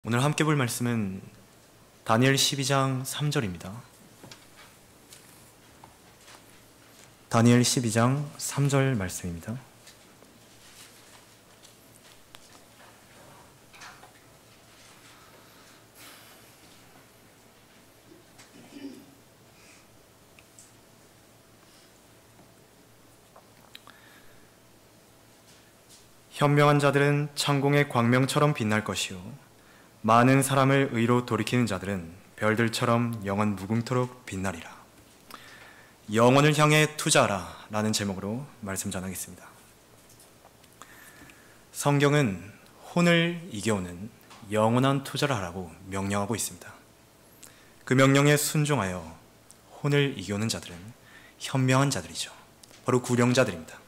오늘 함께 볼 말씀은 다니엘 12장 3절입니다. 다니엘 12장 3절 말씀입니다. 현명한 자들은 창공의 광명처럼 빛날 것이요 많은 사람을 의로 돌이키는 자들은 별들처럼 영원 무궁토록 빛나리라. 영혼을 향해 투자하라 라는 제목으로 말씀 전하겠습니다. 성경은 혼을 이겨오는 영원한 투자를 하라고 명령하고 있습니다. 그 명령에 순종하여 혼을 이겨오는 자들은 현명한 자들이죠. 바로 구령자들입니다.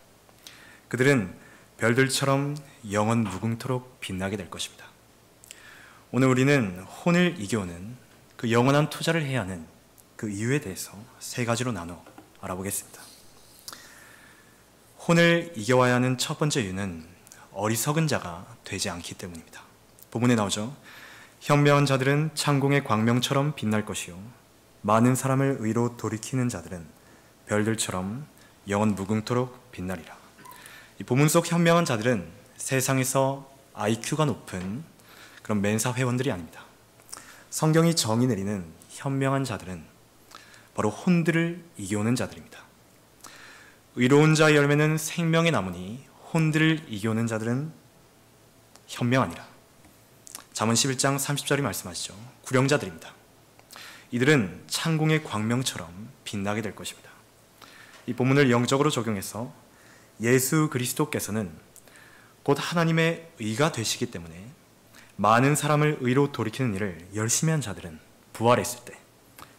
그들은 별들처럼 영원 무궁토록 빛나게 될 것입니다. 오늘 우리는 혼을 이겨오는 그 영원한 투자를 해야 하는 그 이유에 대해서 세 가지로 나눠 알아보겠습니다. 혼을 이겨와야 하는 첫 번째 이유는 어리석은 자가 되지 않기 때문입니다. 본문에 나오죠. 현명한 자들은 창공의 광명처럼 빛날 것이요 많은 사람을 의로 돌이키는 자들은 별들처럼 영원 무궁토록 빛나리라. 이 본문 속 현명한 자들은 세상에서 IQ가 높은 그런 멘사 회원들이 아닙니다. 성경이 정의 내리는 현명한 자들은 바로 혼들을 이겨오는 자들입니다. 의로운 자의 열매는 생명의 나무니 혼들을 이겨오는 자들은 현명하니라. 잠언 11장 30절이 말씀하시죠. 구령자들입니다. 이들은 창공의 광명처럼 빛나게 될 것입니다. 이 본문을 영적으로 적용해서 예수 그리스도께서는 곧 하나님의 의가 되시기 때문에 많은 사람을 의로 돌이키는 일을 열심히 한 자들은 부활했을 때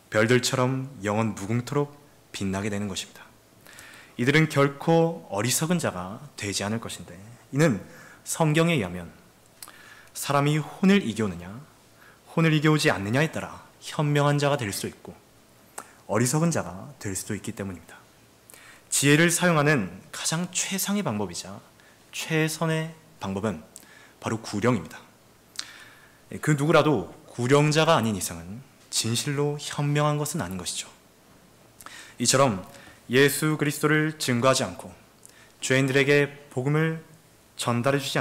별들처럼 영원 무궁토록 빛나게 되는 것입니다. 이들은 결코 어리석은 자가 되지 않을 것인데, 이는 성경에 의하면 사람이 혼을 이겨오느냐 혼을 이겨오지 않느냐에 따라 현명한 자가 될 수 있고 어리석은 자가 될 수도 있기 때문입니다. 지혜를 사용하는 가장 최상의 방법이자 최선의 방법은 바로 구령입니다. 그 누구라도 구령자가 아닌 이상은 진실로 현명한 것은 아닌 것이죠. 이처럼 예수 그리스도를 증거하지 않고 죄인들에게 복음을 전달해 주지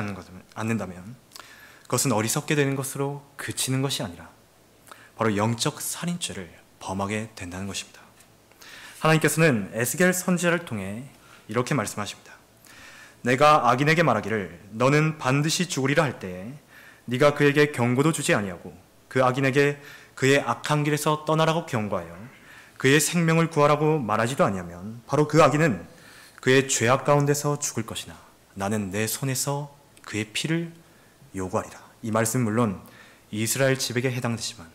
않는다면 그것은 어리석게 되는 것으로 그치는 것이 아니라 바로 영적 살인죄를 범하게 된다는 것입니다. 하나님께서는 에스겔 선지자를 통해 이렇게 말씀하십니다. 내가 악인에게 말하기를 너는 반드시 죽으리라 할 때에 네가 그에게 경고도 주지 아니하고 그 악인에게 그의 악한 길에서 떠나라고 경고하여 그의 생명을 구하라고 말하지도 아니하면 바로 그 악인은 그의 죄악 가운데서 죽을 것이나 나는 내 손에서 그의 피를 요구하리라. 이 말씀은 물론 이스라엘 집에게 해당되지만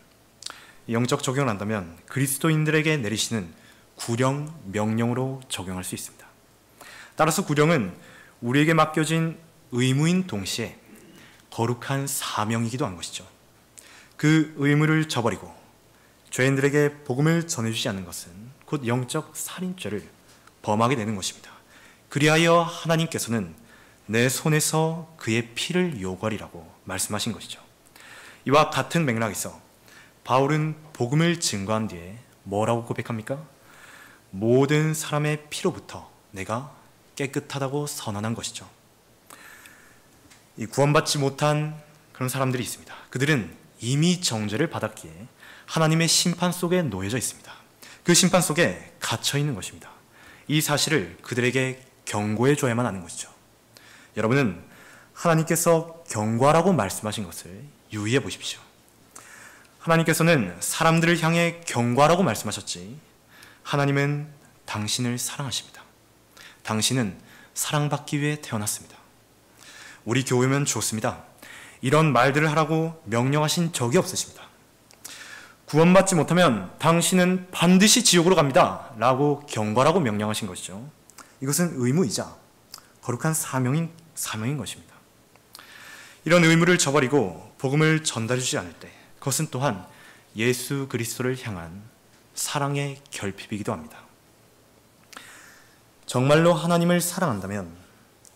영적 적용을 한다면 그리스도인들에게 내리시는 구령 명령으로 적용할 수 있습니다. 따라서 구령은 우리에게 맡겨진 의무인 동시에 거룩한 사명이기도 한 것이죠. 그 의무를 저버리고 죄인들에게 복음을 전해주지 않는 것은 곧 영적 살인죄를 범하게 되는 것입니다. 그리하여 하나님께서는 내 손에서 그의 피를 요구하리라고 말씀하신 것이죠. 이와 같은 맥락에서 바울은 복음을 증거한 뒤에 뭐라고 고백합니까? 모든 사람의 피로부터 내가 깨끗하다고 선언한 것이죠. 이 구원받지 못한 그런 사람들이 있습니다. 그들은 이미 정죄를 받았기에 하나님의 심판 속에 놓여져 있습니다. 그 심판 속에 갇혀 있는 것입니다. 이 사실을 그들에게 경고해 줘야만 하는 것이죠. 여러분은 하나님께서 경고하라고 말씀하신 것을 유의해 보십시오. 하나님께서는 사람들을 향해 경고하라고 말씀하셨지, 하나님은 당신을 사랑하십니다. 당신은 사랑받기 위해 태어났습니다. 우리 교회면 좋습니다. 이런 말들을 하라고 명령하신 적이 없으십니다. 구원받지 못하면 당신은 반드시 지옥으로 갑니다 라고 경고하라고 명령하신 것이죠. 이것은 의무이자 거룩한 사명인 것입니다. 이런 의무를 저버리고 복음을 전달해 주지 않을 때 그것은 또한 예수 그리스도를 향한 사랑의 결핍이기도 합니다. 정말로 하나님을 사랑한다면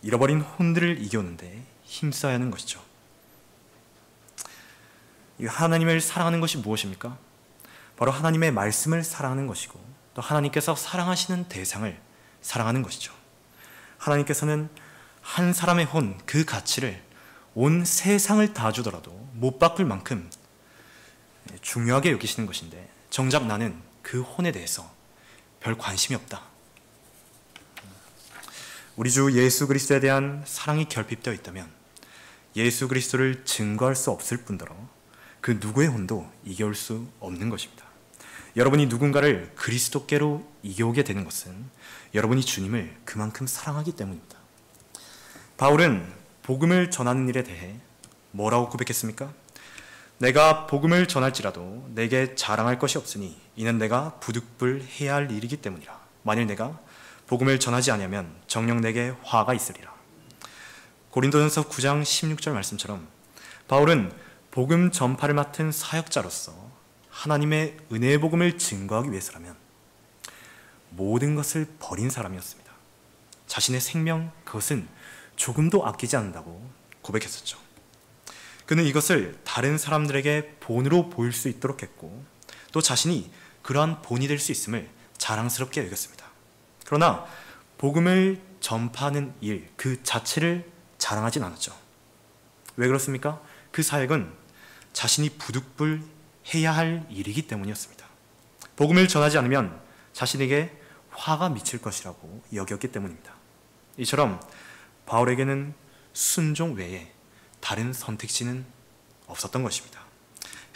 잃어버린 혼들을 이겨오는데 힘써야 하는 것이죠. 이 하나님을 사랑하는 것이 무엇입니까? 바로 하나님의 말씀을 사랑하는 것이고 또 하나님께서 사랑하시는 대상을 사랑하는 것이죠. 하나님께서는 한 사람의 혼, 그 가치를 온 세상을 다 주더라도 못 바꿀 만큼 중요하게 여기시는 것인데 정작 나는 그 혼에 대해서 별 관심이 없다. 우리 주 예수 그리스도에 대한 사랑이 결핍되어 있다면 예수 그리스도를 증거할 수 없을 뿐더러 그 누구의 혼도 이겨올 수 없는 것입니다. 여러분이 누군가를 그리스도께로 이겨오게 되는 것은 여러분이 주님을 그만큼 사랑하기 때문입니다. 바울은 복음을 전하는 일에 대해 뭐라고 고백했습니까? 내가 복음을 전할지라도 내게 자랑할 것이 없으니 이는 내가 부득불해야 할 일이기 때문이라. 만일 내가 복음을 전하지 아니하면 정녕 내게 화가 있으리라. 고린도전서 9장 16절 말씀처럼 바울은 복음 전파를 맡은 사역자로서 하나님의 은혜의 복음을 증거하기 위해서라면 모든 것을 버린 사람이었습니다. 자신의 생명, 그것은 조금도 아끼지 않는다고 고백했었죠. 그는 이것을 다른 사람들에게 본으로 보일 수 있도록 했고 또 자신이 그러한 본이 될 수 있음을 자랑스럽게 여겼습니다. 그러나 복음을 전파하는 일 그 자체를 자랑하진 않았죠. 왜 그렇습니까? 그 사역은 자신이 부득불해야 할 일이기 때문이었습니다. 복음을 전하지 않으면 자신에게 화가 미칠 것이라고 여겼기 때문입니다. 이처럼 바울에게는 순종 외에 다른 선택지는 없었던 것입니다.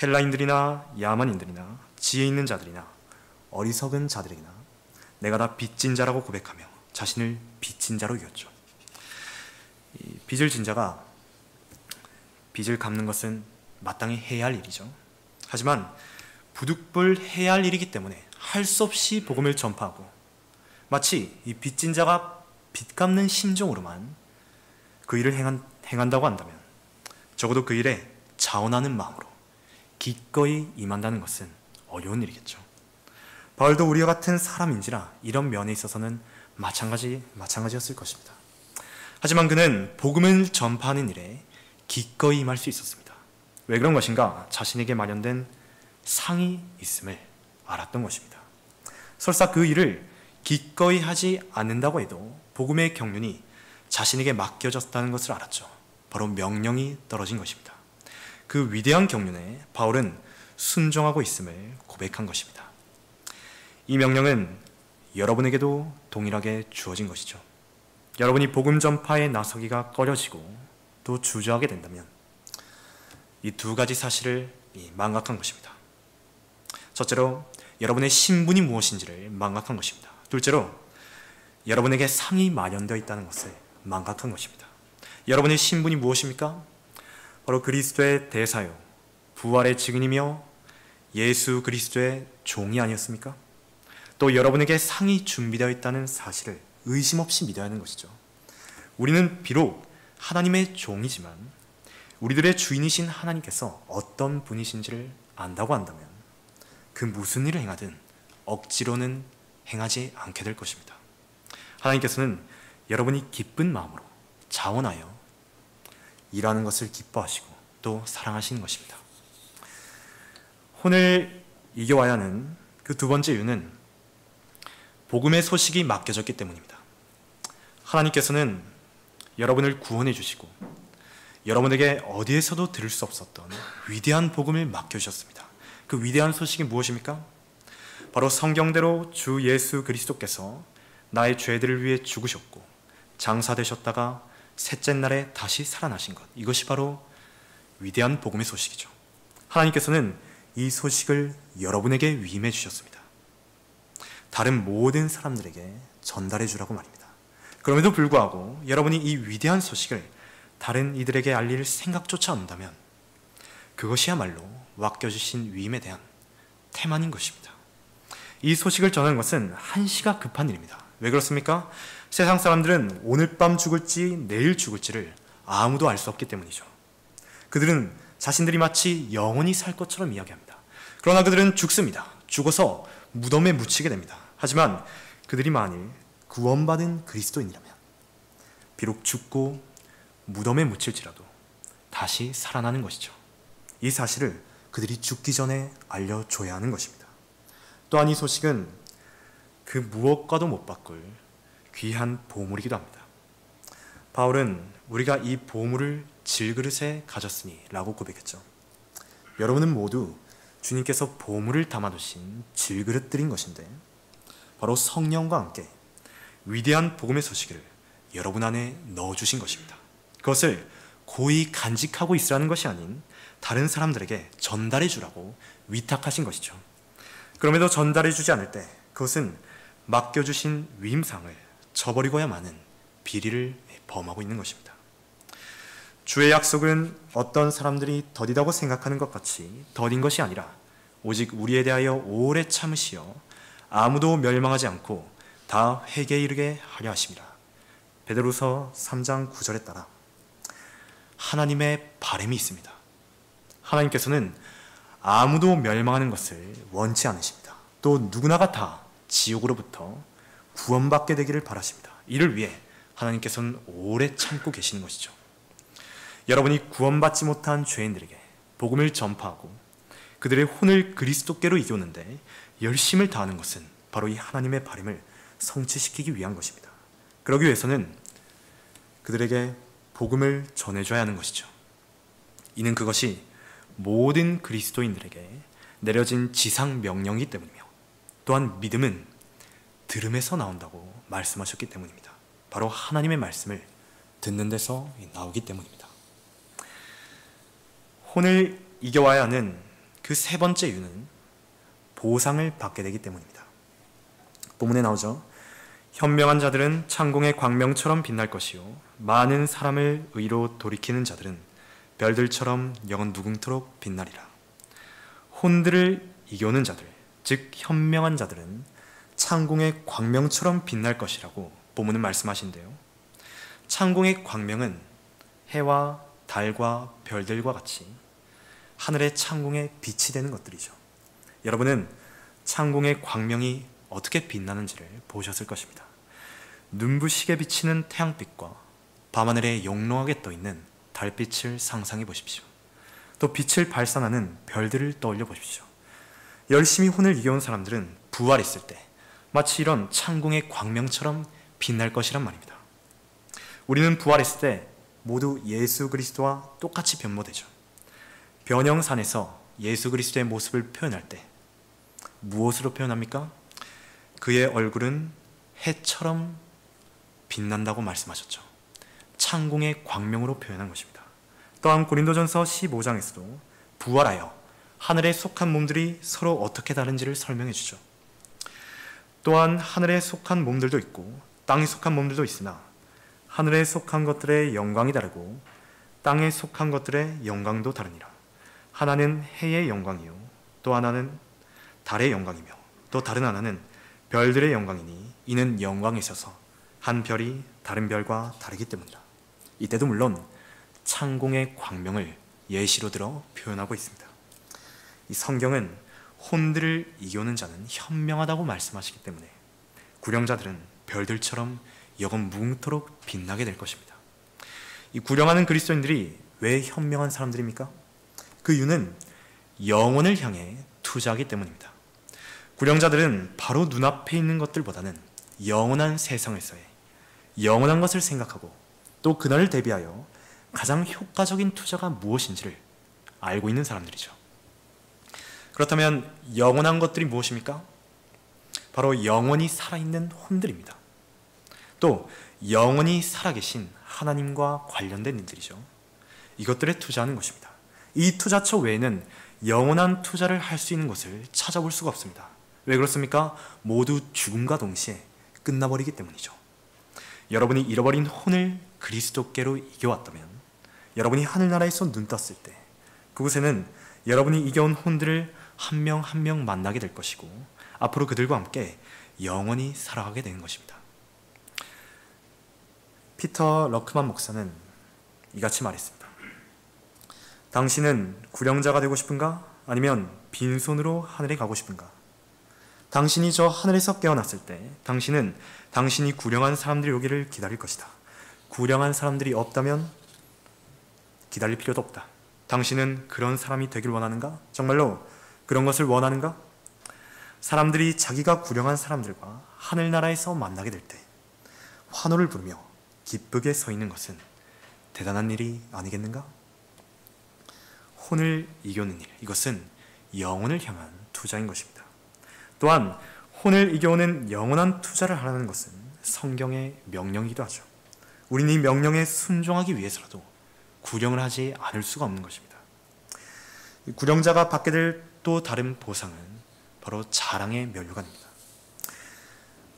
헬라인들이나 야만인들이나 지혜 있는 자들이나 어리석은 자들에게나 내가 다 빚진 자라고 고백하며 자신을 빚진 자로 여겼죠. 빚을 진 자가 빚을 갚는 것은 마땅히 해야 할 일이죠. 하지만 부득불해야 할 일이기 때문에 할 수 없이 복음을 전파하고 마치 이 빚진 자가 빚 갚는 심정으로만 그 일을 행한다고 한다면 적어도 그 일에 자원하는 마음으로 기꺼이 임한다는 것은 어려운 일이겠죠. 바울도 우리와 같은 사람인지라 이런 면에 있어서는 마찬가지였을 것입니다. 하지만 그는 복음을 전파하는 일에 기꺼이 임할 수 있었습니다. 왜 그런 것인가? 자신에게 마련된 상이 있음을 알았던 것입니다. 설사 그 일을 기꺼이 하지 않는다고 해도 복음의 경륜이 자신에게 맡겨졌다는 것을 알았죠. 바로 명령이 떨어진 것입니다. 그 위대한 경륜에 바울은 순종하고 있음을 고백한 것입니다. 이 명령은 여러분에게도 동일하게 주어진 것이죠. 여러분이 복음 전파에 나서기가 꺼려지고 또 주저하게 된다면 이 두 가지 사실을 망각한 것입니다. 첫째로 여러분의 신분이 무엇인지를 망각한 것입니다. 둘째로 여러분에게 상이 마련되어 있다는 것을 망각한 것입니다. 여러분의 신분이 무엇입니까? 바로 그리스도의 대사요, 부활의 증인이며 예수 그리스도의 종이 아니었습니까? 또 여러분에게 상이 준비되어 있다는 사실을 의심 없이 믿어야 하는 것이죠. 우리는 비록 하나님의 종이지만 우리들의 주인이신 하나님께서 어떤 분이신지를 안다고 한다면 그 무슨 일을 행하든 억지로는 행하지 않게 될 것입니다. 하나님께서는 여러분이 기쁜 마음으로 자원하여 일하는 것을 기뻐하시고 또 사랑하시는 것입니다. 혼을 이겨와야 하는 그 두 번째 이유는 복음의 소식이 맡겨졌기 때문입니다. 하나님께서는 여러분을 구원해 주시고 여러분에게 어디에서도 들을 수 없었던 위대한 복음을 맡겨주셨습니다. 그 위대한 소식이 무엇입니까? 바로 성경대로 주 예수 그리스도께서 나의 죄들을 위해 죽으셨고 장사되셨다가 셋째 날에 다시 살아나신 것, 이것이 바로 위대한 복음의 소식이죠. 하나님께서는 이 소식을 여러분에게 위임해 주셨습니다. 다른 모든 사람들에게 전달해 주라고 말입니다. 그럼에도 불구하고 여러분이 이 위대한 소식을 다른 이들에게 알릴 생각조차 없다면 그것이야말로 맡겨주신 위임에 대한 태만인 것입니다. 이 소식을 전하는 것은 한시가 급한 일입니다. 왜 그렇습니까? 세상 사람들은 오늘 밤 죽을지 내일 죽을지를 아무도 알 수 없기 때문이죠. 그들은 자신들이 마치 영원히 살 것처럼 이야기합니다. 그러나 그들은 죽습니다. 죽어서 무덤에 묻히게 됩니다. 하지만 그들이 만일 구원받은 그리스도인이라면 비록 죽고 무덤에 묻힐지라도 다시 살아나는 것이죠. 이 사실을 그들이 죽기 전에 알려줘야 하는 것입니다. 또한 이 소식은 그 무엇과도 못 바꿀 귀한 보물이기도 합니다. 바울은 우리가 이 보물을 질그릇에 가졌으니 라고 고백했죠. 여러분은 모두 주님께서 보물을 담아두신 질그릇들인 것인데 바로 성령과 함께 위대한 복음의 소식을 여러분 안에 넣어주신 것입니다. 그것을 고이 간직하고 있으라는 것이 아닌 다른 사람들에게 전달해 주라고 위탁하신 것이죠. 그럼에도 전달해 주지 않을 때 그것은 맡겨주신 위임상을 저버리고야 마는 비리를 범하고 있는 것입니다. 주의 약속은 어떤 사람들이 더디다고 생각하는 것 같이 더딘 것이 아니라 오직 우리에 대하여 오래 참으시어 아무도 멸망하지 않고 다 회개에 이르게 하려 하심이라. 베드로서 3장 9절에 따라 하나님의 바람이 있습니다. 하나님께서는 아무도 멸망하는 것을 원치 않으십니다. 또 누구나가 다 지옥으로부터 구원받게 되기를 바라십니다. 이를 위해 하나님께서는 오래 참고 계시는 것이죠. 여러분이 구원받지 못한 죄인들에게 복음을 전파하고 그들의 혼을 그리스도께로 이겨오는데 열심을 다하는 것은 바로 이 하나님의 바람을 성취시키기 위한 것입니다. 그러기 위해서는 그들에게 복음을 전해줘야 하는 것이죠. 이는 그것이 모든 그리스도인들에게 내려진 지상 명령이기 때문이며 또한 믿음은 들음에서 나온다고 말씀하셨기 때문입니다. 바로 하나님의 말씀을 듣는 데서 나오기 때문입니다. 혼을 이겨와야 하는 그 세 번째 이유는 보상을 받게 되기 때문입니다. 본문에 나오죠. 현명한 자들은 창공의 광명처럼 빛날 것이요 많은 사람을 의로 돌이키는 자들은 별들처럼 영원 무궁토록 빛나리라. 혼들을 이겨오는 자들, 즉 현명한 자들은 창공의 광명처럼 빛날 것이라고 본문은 말씀하신대요. 창공의 광명은 해와 달과 별들과 같이 하늘의 창공에 빛이 되는 것들이죠. 여러분은 창공의 광명이 어떻게 빛나는지를 보셨을 것입니다. 눈부시게 비치는 태양빛과 밤하늘에 영롱하게 떠있는 달빛을 상상해 보십시오. 또 빛을 발산하는 별들을 떠올려 보십시오. 열심히 혼을 이겨온 사람들은 부활했을 때 마치 이런 창공의 광명처럼 빛날 것이란 말입니다. 우리는 부활했을 때 모두 예수 그리스도와 똑같이 변모되죠. 변형산에서 예수 그리스도의 모습을 표현할 때 무엇으로 표현합니까? 그의 얼굴은 해처럼 빛난다고 말씀하셨죠. 창공의 광명으로 표현한 것입니다. 또한 고린도전서 15장에서도 부활하여 하늘에 속한 몸들이 서로 어떻게 다른지를 설명해 주죠. 또한 하늘에 속한 몸들도 있고 땅에 속한 몸들도 있으나 하늘에 속한 것들의 영광이 다르고 땅에 속한 것들의 영광도 다르니라. 하나는 해의 영광이요 또 하나는 달의 영광이며 또 다른 하나는 별들의 영광이니 이는 영광에 있어서 한 별이 다른 별과 다르기 때문이라. 이때도 물론 창공의 광명을 예시로 들어 표현하고 있습니다. 이 성경은 혼들을 이겨오는 자는 현명하다고 말씀하시기 때문에 구령자들은 별들처럼 영원 무궁토록 빛나게 될 것입니다. 이 구령하는 그리스도인들이 왜 현명한 사람들입니까? 그 이유는 영혼을 향해 투자하기 때문입니다. 구령자들은 바로 눈앞에 있는 것들보다는 영원한 세상에서의 영원한 것을 생각하고 또 그날을 대비하여 가장 효과적인 투자가 무엇인지를 알고 있는 사람들이죠. 그렇다면 영원한 것들이 무엇입니까? 바로 영원히 살아있는 혼들입니다. 또 영원히 살아계신 하나님과 관련된 일들이죠. 이것들에 투자하는 것입니다. 이 투자처 외에는 영원한 투자를 할 수 있는 것을 찾아볼 수가 없습니다. 왜 그렇습니까? 모두 죽음과 동시에 끝나버리기 때문이죠. 여러분이 잃어버린 혼을 그리스도께로 이겨왔다면 여러분이 하늘나라에서 눈 떴을 때 그곳에는 여러분이 이겨온 혼들을 한 명 한 명 만나게 될 것이고 앞으로 그들과 함께 영원히 살아가게 되는 것입니다. 피터 러크만 목사는 이같이 말했습니다. 당신은 구령자가 되고 싶은가? 아니면 빈손으로 하늘에 가고 싶은가? 당신이 저 하늘에서 깨어났을 때 당신은 당신이 구령한 사람들이 오기를 기다릴 것이다. 구령한 사람들이 없다면 기다릴 필요도 없다. 당신은 그런 사람이 되길 원하는가? 정말로 그런 것을 원하는가? 사람들이 자기가 구령한 사람들과 하늘나라에서 만나게 될 때 환호를 부르며 기쁘게 서 있는 것은 대단한 일이 아니겠는가? 혼을 이겨오는 일, 이것은 영혼을 향한 투자인 것입니다. 또한 혼을 이겨오는 영원한 투자를 하라는 것은 성경의 명령이기도 하죠. 우리는 이 명령에 순종하기 위해서라도 구령을 하지 않을 수가 없는 것입니다. 구령자가 받게 될 또 다른 보상은 바로 자랑의 면류관입니다.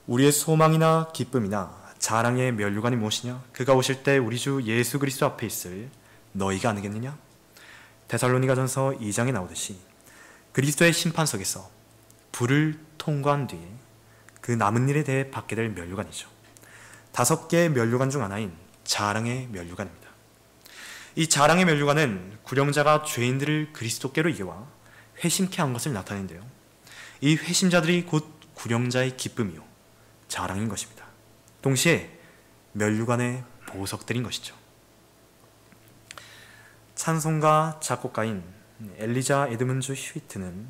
우리의 소망이나 기쁨이나 자랑의 면류관이 무엇이냐? 그가 오실 때 우리 주 예수 그리스도 앞에 있을 너희가 아니겠느냐? 데살로니가전서 2장에 나오듯이 그리스도의 심판석에서 불을 통과한 뒤에 그 남은 일에 대해 받게 될 면류관이죠. 5개의 면류관 중 하나인 자랑의 면류관입니다. 이 자랑의 면류관은 구령자가 죄인들을 그리스도께로 이겨와 회심케 한 것을 나타내는데요. 이 회심자들이 곧 구령자의 기쁨이요 자랑인 것입니다. 동시에 면류관의 보석들인 것이죠. 찬송가 작곡가인 엘리자 에드문즈 휴이트는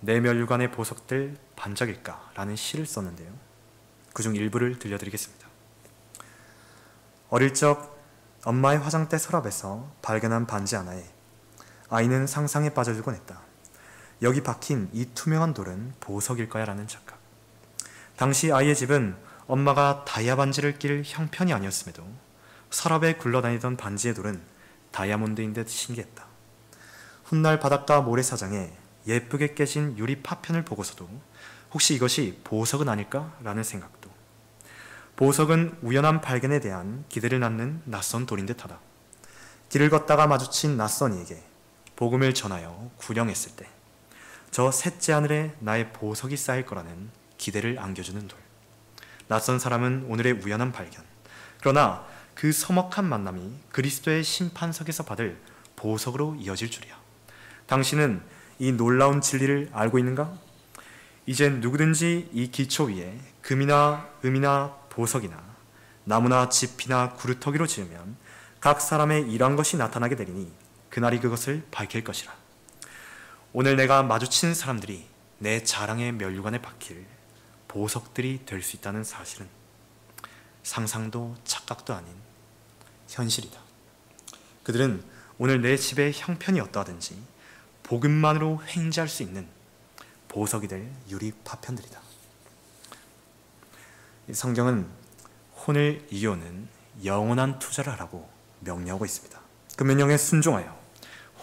내 면류관의 보석들 반짝일까? 라는 시를 썼는데요. 그중 일부를 들려드리겠습니다. 어릴 적 엄마의 화장대 서랍에서 발견한 반지 하나에 아이는 상상에 빠져들곤 했다. 여기 박힌 이 투명한 돌은 보석일 거야 라는 착각. 당시 아이의 집은 엄마가 다이아 반지를 낄 형편이 아니었음에도 서랍에 굴러다니던 반지의 돌은 다이아몬드인 듯 신기했다. 훗날 바닷가 모래사장에 예쁘게 깨진 유리 파편을 보고서도 혹시 이것이 보석은 아닐까? 라는 생각도. 보석은 우연한 발견에 대한 기대를 낳는 낯선 돌인 듯하다. 길을 걷다가 마주친 낯선 이에게 복음을 전하여 구령했을 때 저 셋째 하늘에 나의 보석이 쌓일 거라는 기대를 안겨주는 돌. 낯선 사람은 오늘의 우연한 발견, 그러나 그 서먹한 만남이 그리스도의 심판석에서 받을 보석으로 이어질 줄이야. 당신은 이 놀라운 진리를 알고 있는가? 이젠 누구든지 이 기초 위에 금이나 음이나 보석이나 나무나 짚이나 구루터기로 지으면 각 사람의 일한 것이 나타나게 되리니 그날이 그것을 밝힐 것이라. 오늘 내가 마주친 사람들이 내 자랑의 면류관에 박힐 보석들이 될 수 있다는 사실은 상상도 착각도 아닌 현실이다. 그들은 오늘 내 집의 형편이 어떠하든지 복음만으로 횡재할 수 있는 보석이 될 유리 파편들이다. 성경은 혼을 이겨오는 영원한 투자를 하라고 명령하고 있습니다. 그 명령에 순종하여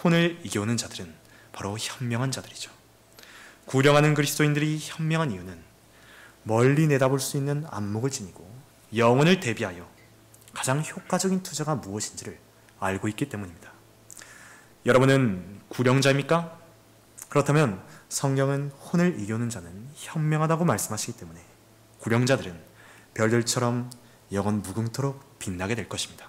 혼을 이겨오는 자들은 바로 현명한 자들이죠. 구령하는 그리스도인들이 현명한 이유는 멀리 내다볼 수 있는 안목을 지니고 영혼을 대비하여 가장 효과적인 투자가 무엇인지를 알고 있기 때문입니다. 여러분은 구령자입니까? 그렇다면 성경은 혼을 이겨오는 자는 현명하다고 말씀하시기 때문에 구령자들은 별들처럼 영원 무궁토록 빛나게 될 것입니다.